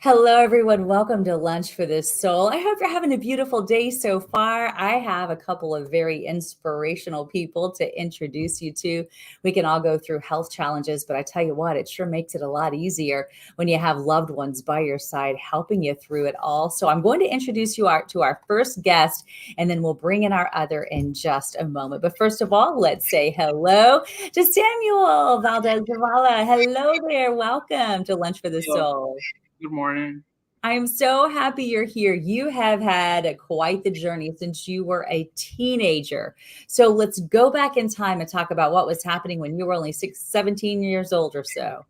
Hello, everyone. Welcome to Lunch for the Soul. I hope you're having a beautiful day so far. I have a couple of very inspirational people to introduce you to. We can all go through health challenges, but I tell you what, it sure makes it a lot easier when you have loved ones by your side helping you through it all. So I'm going to introduce you to our first guest, and then we'll bring in our other in just a moment. But first of all, let's say hello to Samuel Valdes Zavala. Hello there. Welcome to Lunch for the Hello. Soul. Good morning. I'm so happy you're here. You have had quite the journey since you were a teenager. So let's go back in time and talk about what was happening when you were only 17 years old or so.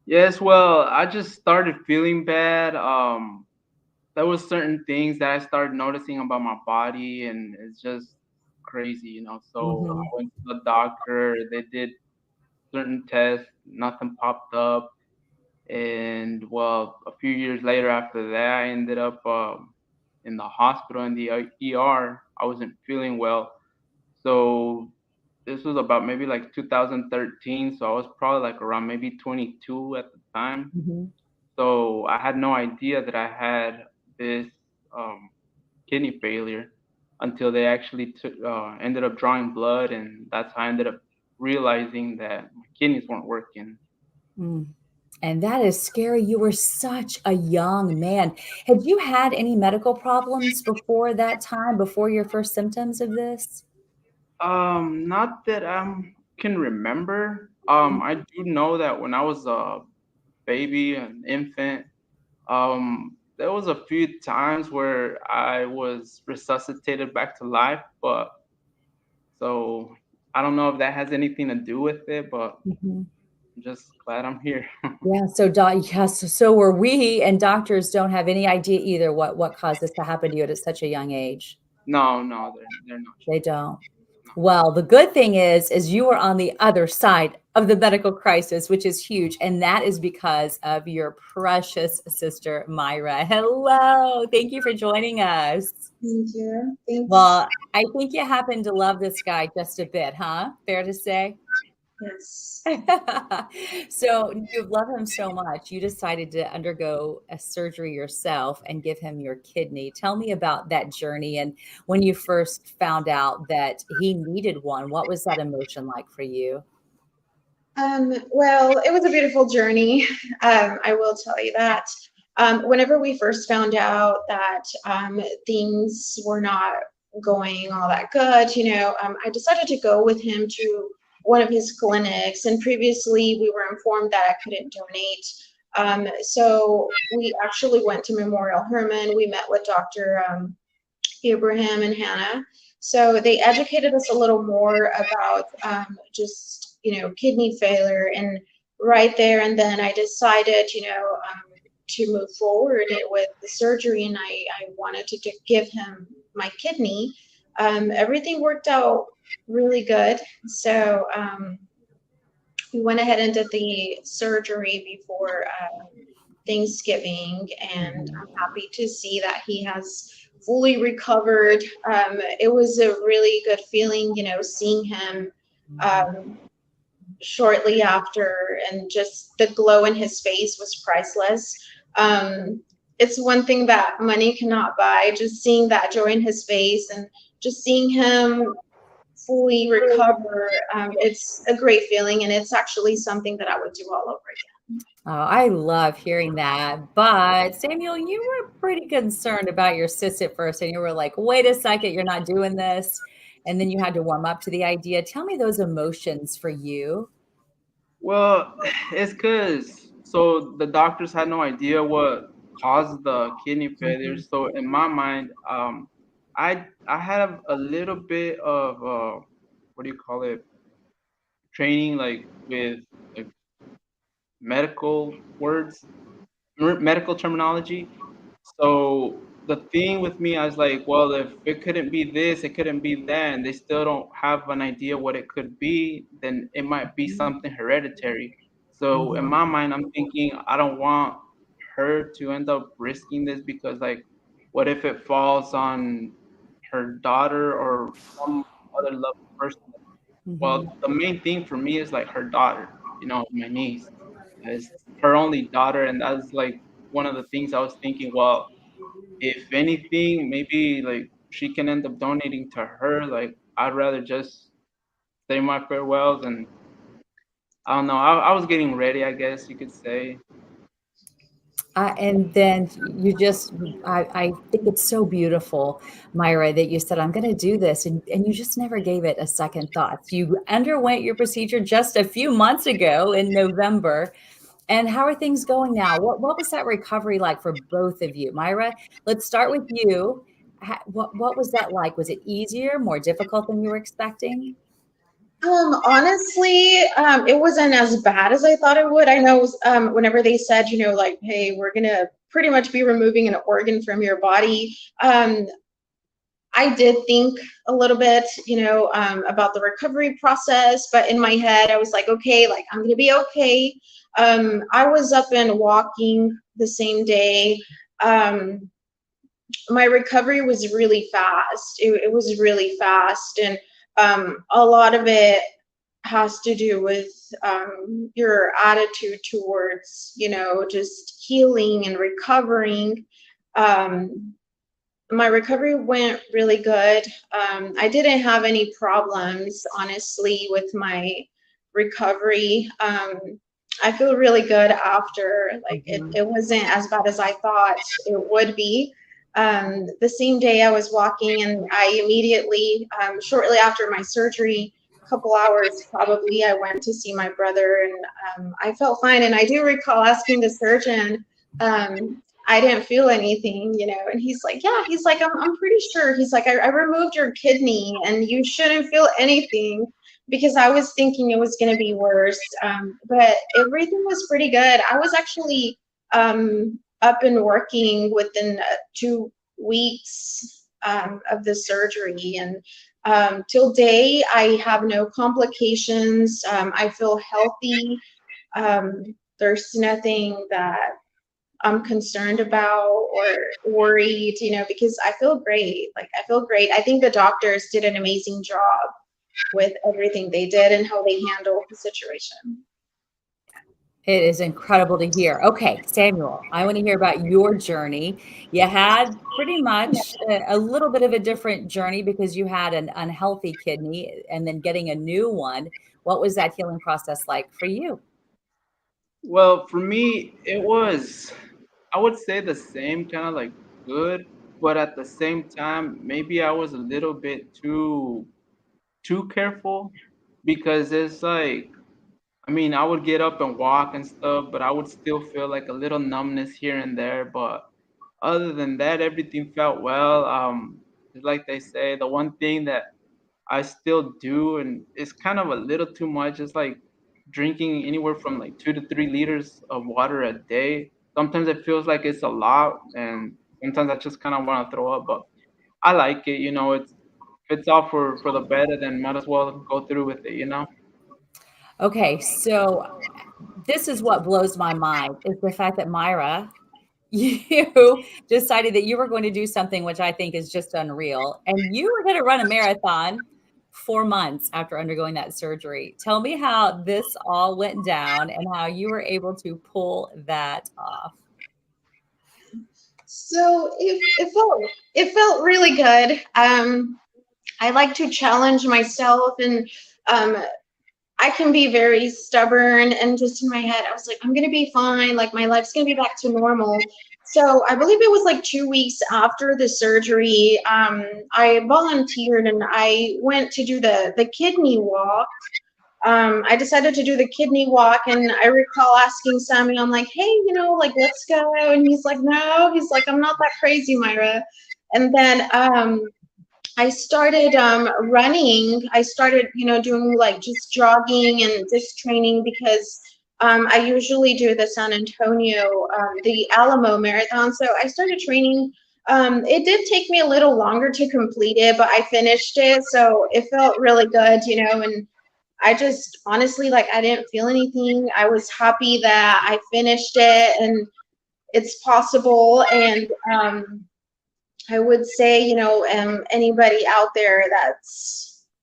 Yes, well, I just started feeling bad. There was certain things that I started noticing about my body, and it's just crazy. So I Hmm. went to the doctor. They did certain tests. Nothing popped up, and well, a few years later after that, I ended up in the hospital in the ER. I wasn't feeling well, so this was about maybe like 2013, so I was probably like around maybe 22 at the time. Hmm. So I had no idea that I had this um, kidney failure until they actually ended up drawing blood, and that's how I ended up realizing that my kidneys weren't working. Mm. And that is scary. You were such a young man. Had you had any medical problems before that time, before your first symptoms of this? Not that I can remember. I do know that when I was a baby, an infant, there was a few times where I was resuscitated back to life, but so I don't know if that has anything to do with it, but Mhm. I'm just glad I'm here. Yeah, so yes, so were we, and doctors don't have any idea either what caused this to happen to you at such a young age. No, no, they're not They sure. don't. No. Well, the good thing is you were on the other side of the medical crisis, which is huge, and that is because of your precious sister, Myra. Hello. Thank you for joining us. Thank you. Thanks. Well, I think you happen to love this guy just a bit, huh? Fair to say? Yes. So you love him so much, you decided to undergo a surgery yourself and give him your kidney. Tell me about that journey and when you first found out that he needed one. What was that emotion like for you? Well, it was a beautiful journey. I will tell you that. Whenever we first found out that things were not going all that good, I decided to go with him to one of his clinics. And previously, we were informed that I couldn't donate. So we actually went to Memorial Hermann. We met with Dr. Abraham and Hannah. So they educated us a little more about just, kidney failure. And right there and then I decided, to move forward with the surgery, and I wanted to give him my kidney. Everything worked out really good. So we went ahead and did the surgery before Thanksgiving, and Mhm. I'm happy to see that he has fully recovered. It was a really good feeling, seeing him Mhm. um, shortly after, and just the glow in his face was priceless. It's one thing that money cannot buy, just seeing that joy in his face and just seeing him fully recover. It's a great feeling, and it's actually something that I would do all over again. Oh, I love hearing that. But Samuel, you were pretty concerned about your sis at first, and you were like, wait a second, you're not doing this. And then you had to warm up to the idea. Tell me those emotions for you. Well, it's because so the doctors had no idea what caused the kidney failure. Mhm. So in my mind, I had a little bit of what do you call it, training like with like medical words, medical terminology. So the thing with me, I was like, well, if it couldn't be this, it couldn't be that, and they still don't have an idea what it could be, then it might be something hereditary. So in Mhm. my mind, I'm thinking I don't want her to end up risking this because, like, what if it falls on her daughter or some other loved person? Well, Mhm. the main thing for me is like her daughter, my niece, is her only daughter, and that's like. one of the things I was thinking. Well, if anything, maybe like she can end up donating to her. Like I'd rather just say my farewells, and I don't know. I was getting ready, I guess you could say. And then you just, I think it's so beautiful, Myra, that you said, I'm going to do this. And you just never gave it a second thought. You underwent your procedure just a few months ago in November. And how are things going now? What was that recovery like for both of you? Myra, let's start with you. What was that like? Was it easier, more difficult than you were expecting? Honestly, it wasn't as bad as I thought it would. I know, whenever they said, like, hey, we're gonna pretty much be removing an organ from your body, I did think a little bit, about the recovery process, but in my head, I was like, okay, like I'm gonna be okay. I was up and walking the same day. My recovery was really fast. It was really fast, and a lot of it has to do with your attitude towards, just healing and recovering. Um, my recovery went really good. I didn't have any problems, honestly, with my recovery. I feel really good after. Like Mhm. it wasn't as bad as I thought it would be. The same day I was walking, and I immediately, shortly after my surgery, a couple hours probably, I went to see my brother, and I felt fine. And I do recall asking the surgeon, I didn't feel anything, and he's like, yeah, he's like, I'm pretty sure. He's like, I removed your kidney and you shouldn't feel anything, because I was thinking it was going to be worse. But everything was pretty good. I was actually up and working within 2 weeks of the surgery. And till day, I have no complications. I feel healthy. There's nothing that I'm concerned about or worried, because I feel great. Like, I feel great. I think the doctors did an amazing job with everything they did and how they handled the situation. It is incredible to hear. Okay, Samuel, I want to hear about your journey. You had pretty much a little bit of a different journey because you had an unhealthy kidney and then getting a new one. What was that healing process like for you? Well, for me, it was, I would say the same, kind of like good, but at the same time, maybe I was a little bit too careful, because it's like, I mean, I would get up and walk and stuff, but I would still feel like a little numbness here and there. But other than that, everything felt well. Just like they say, the one thing that I still do, and it's kind of a little too much. It's like drinking anywhere from like 2 to 3 liters of water a day. Sometimes it feels like it's a lot, and sometimes I just kind of want to throw up. But I like it, It's if it's all for the better, then might as well go through with it. Okay, so this is what blows my mind is the fact that Myra, you decided that you were going to do something which I think is just unreal, and you were going to run a marathon 4 months after undergoing that surgery. Tell me how this all went down and how you were able to pull that off. So it felt really good. I like to challenge myself, and um, I can be very stubborn, and just in my head, I was like, I'm gonna be fine. Like, my life's gonna be back to normal. So I believe it was like 2 weeks after the surgery. I volunteered and I went to do the kidney walk. I decided to do the kidney walk, and I recall asking Sammy, I'm like, hey, like, let's go. And he's like, no, he's like, I'm not that crazy, Myra. And then I started running. I started, doing like just jogging and just training, because I usually do the San Antonio, the Alamo Marathon. So I started training. It did take me a little longer to complete it, but I finished it. So it felt really good, and I just honestly, like, I didn't feel anything. I was happy that I finished it and it's possible. And I would say, anybody out there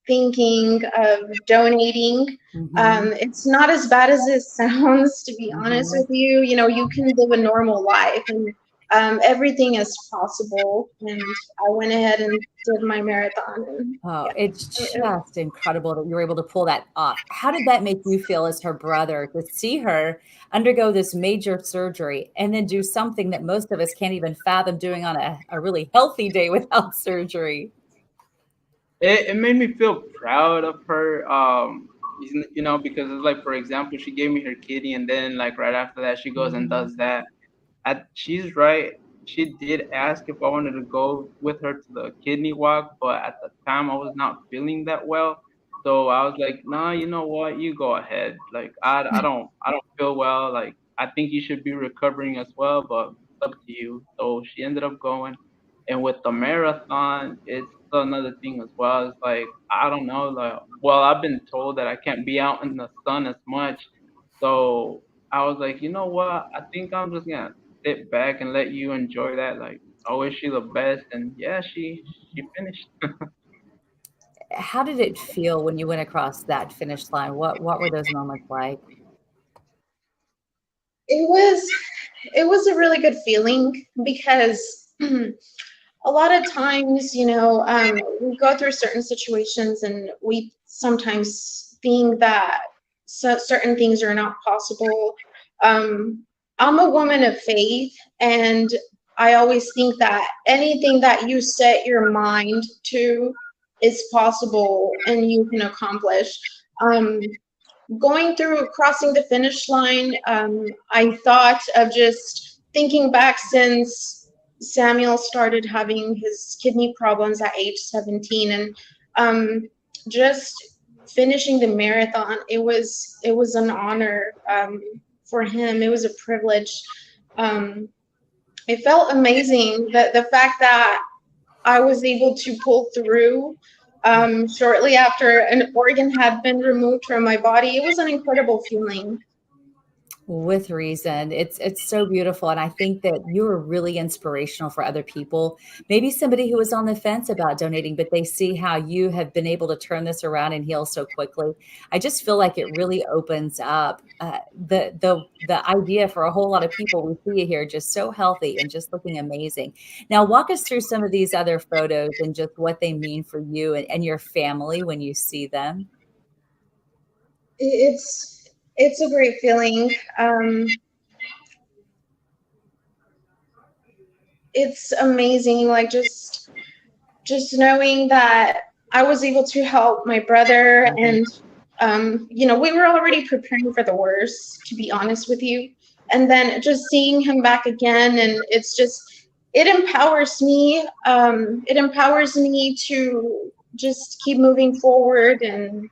thinking of donating. Mhm. It's not as bad as it sounds, to be honest Mhm. with you. You know, you can live a normal life, and everything is possible. And I went ahead and did my marathon, and Oh, yeah. it's just incredible that you were able to pull that off. How did that make you feel as her brother to see her undergo this major surgery and then do something that most of us can't even fathom doing on a really healthy day without surgery? It made me feel proud of her. You know, because it's like, for example, she gave me her kidney, and then like right after that, she goes and Mhm. does that. She's right. She did ask if I wanted to go with her to the kidney walk, but at the time I was not feeling that well. So I was like, nah, you know what? You go ahead. Like I don't feel well. Like I think you should be recovering as well, but it's up to you. So she ended up going. And with the marathon, it's another thing as well. It's like I don't know, like well, I've been told that I can't be out in the sun as much. So I was like, you know what? I think I'm just gonna sit back and let you enjoy that. Like, I wish you the best. And yeah, she finished. How did it feel when you went across that finish line? What were those moments like? It was it was a really good feeling because a lot of times, you know, we go through certain situations and we sometimes think that certain things are not possible. Um, I'm a woman of faith, and I always think that anything that you set your mind to is possible and you can accomplish. Um, Going through crossing the finish line, I thought of just thinking back since Samuel started having his kidney problems at age 17, and just finishing the marathon. It was an honor for him. It was a privilege. Um, it felt amazing that the fact that I was able to pull through shortly after an organ had been removed from my body. It was an incredible feeling. With reason. It's so beautiful, and I think that you are really inspirational for other people. Maybe somebody who was on the fence about donating, but they see how you have been able to turn this around and heal so quickly. I just feel like it really opens up the idea for a whole lot of people. We see you here just so healthy and just looking amazing. Now, walk us through some of these other photos and just what they mean for you and your family when you see them. It's a great feeling. It's amazing, like just knowing that I was able to help my brother, Mhm. and you know, we were already preparing for the worst, to be honest with you. And then just seeing him back again, and it empowers me. It empowers me to just keep moving forward and,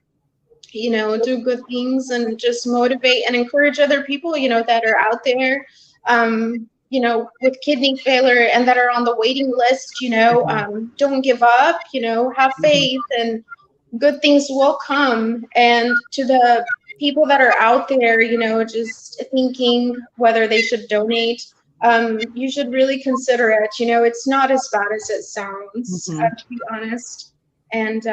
you know, do good things and just motivate and encourage other people, you know, that are out there, you know, with kidney failure and that are on the waiting list, you know, Mhm. don't give up, you know, have Mhm. faith, and good things will come. And to the people that are out there, you know, just thinking whether they should donate, you should really consider it. You know, it's not as bad as it sounds, Mhm. to be honest. And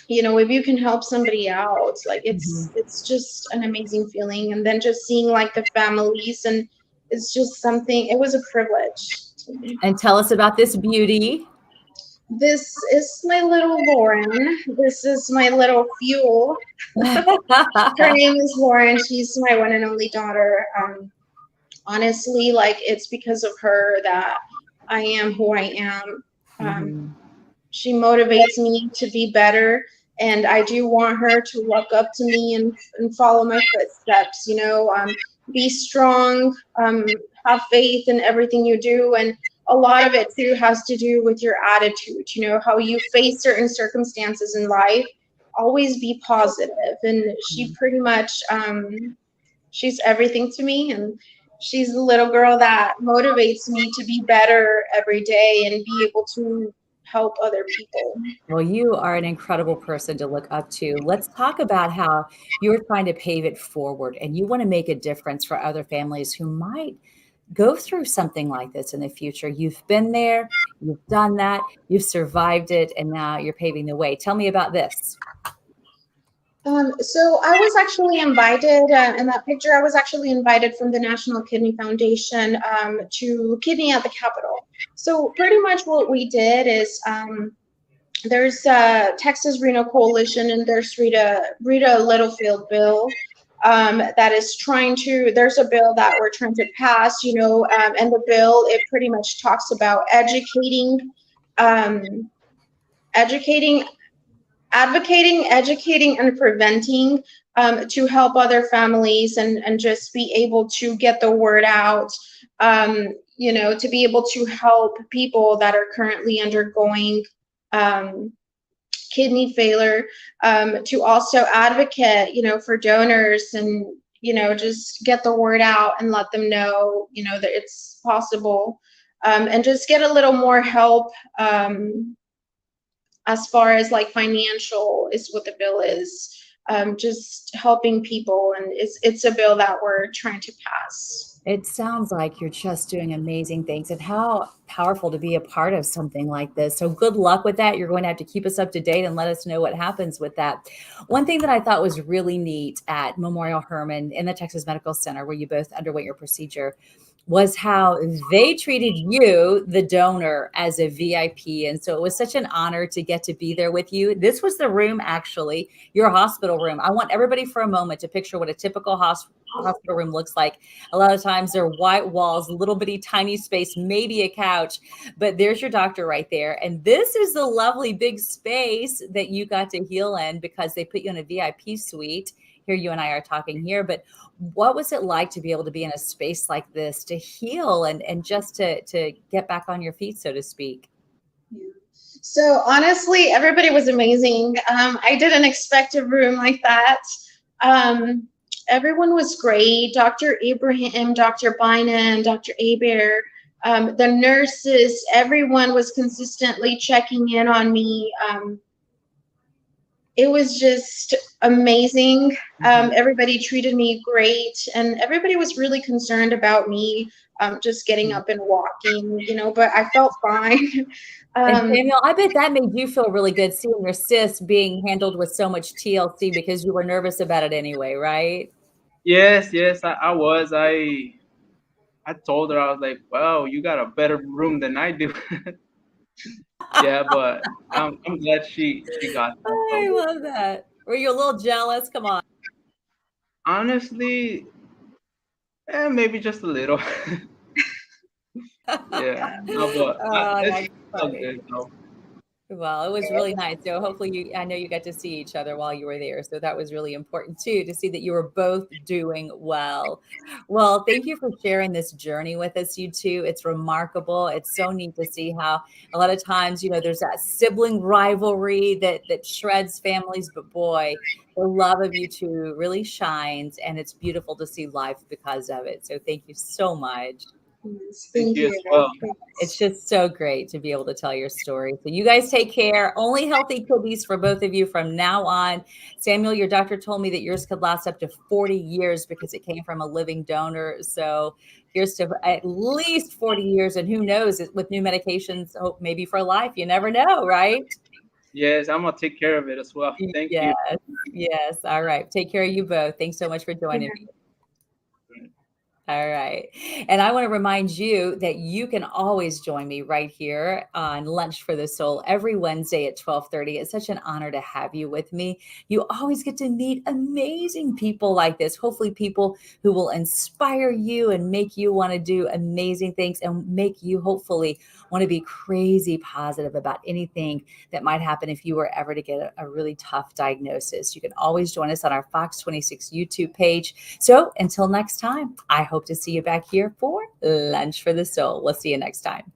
you know, if you can help somebody out, like Mhm. it's just an amazing feeling. And then just seeing like the families, and it's just something, it was a privilege to me. And tell us about this beauty. This is my little Lauren. This is my little fuel. Her name is Lauren. She's my one and only daughter. Honestly, like it's because of her that I am who I am. um, Mhm. she motivates me to be better, and I do want her to look up to me and follow my footsteps, you know. Be strong, have faith in everything you do. And a lot of it too has to do with your attitude, you know, how you face certain circumstances in life. Always be positive. And she pretty much, she's everything to me, and she's the little girl that motivates me to be better every day and be able to help other people. Well, you are an incredible person to look up to. Let's talk about how you're trying to pave it forward and you want to make a difference for other families who might go through something like this in the future. You've been there, You've done that, you've survived it, and now you're paving the way. Tell me about this. So I was actually invited in that picture. I was actually invited from the National Kidney Foundation to Kidney at the Capitol. So pretty much what we did is there's Texas Renal Coalition and there's Rita Littlefield bill that is trying to. There's a bill that we're trying to pass, and the bill, it pretty much talks about educating, advocating, educating, and preventing to help other families and just be able to get the word out, to be able to help people that are currently undergoing kidney failure, to also advocate, for donors and, just get the word out and let them know, that it's possible, and just get a little more help. As far as like financial is what the bill is, just helping people, and it's a bill that we're trying to pass. It sounds like you're just doing amazing things, and how powerful to be a part of something like this. So good luck with that. You're going to have to keep us up to date and let us know what happens with that. One thing that I thought was really neat at Memorial Hermann in the Texas Medical Center, where you both underwent your procedure, was how they treated you, the donor, as a VIP. And so it was such an honor to get to be there with you. This was the room, actually, your hospital room. I want everybody for a moment to picture what a typical hospital room looks like. A lot of times they're white walls, a little bitty tiny space, maybe a couch, but there's your doctor right there. And this is the lovely big space that you got to heal in because they put you in a VIP suite. Here you and I are talking here, but what was it like to be able to be in a space like this, to heal and just to get back on your feet, so to speak? So honestly, everybody was amazing. I didn't expect a room like that. Everyone was great. Dr. Abraham, Dr. Bynum, Dr. Aber, the nurses, everyone was consistently checking in on me. It was just amazing. Everybody treated me great, and everybody was really concerned about me just getting up and walking, but I felt fine. And Samuel, I bet that made you feel really good seeing your cyst being handled with so much TLC because you were nervous about it anyway, right? Yes, I was. I told her, I was like, "Wow, you got a better room than I do." Yeah, but I'm glad she got that. I love that. Were you a little jealous? Come on. Honestly, maybe just a little. Yeah, no, but it's all good though. Well, it was really nice. So hopefully I know you got to see each other while you were there. So that was really important too, to see that you were both doing well. Well, thank you for sharing this journey with us, you two. It's remarkable. It's so neat to see how a lot of times, there's that sibling rivalry that shreds families, but boy, the love of you two really shines, and it's beautiful to see life because of it. So thank you so much. Thank you as well. It's just so great to be able to tell your story. So you guys take care. Only healthy kidneys for both of you from now on. Samuel, your doctor told me that yours could last up to 40 years because it came from a living donor. So here's to at least 40 years. And who knows, with new medications, hope maybe for life. You never know, right? Yes, I'm going to take care of it as well. Thank you. Yes. All right. Take care of you both. Thanks so much for joining me. All right. And I want to remind you that you can always join me right here on Lunch for the Soul every Wednesday at 12:30. It's such an honor to have you with me. You always get to meet amazing people like this, hopefully people who will inspire you and make you want to do amazing things and make you hopefully want to be crazy positive about anything that might happen if you were ever to get a really tough diagnosis. You can always join us on our Fox 26 YouTube page. So until next time, I hope to see you back here for Lunch for the Soul. We'll see you next time.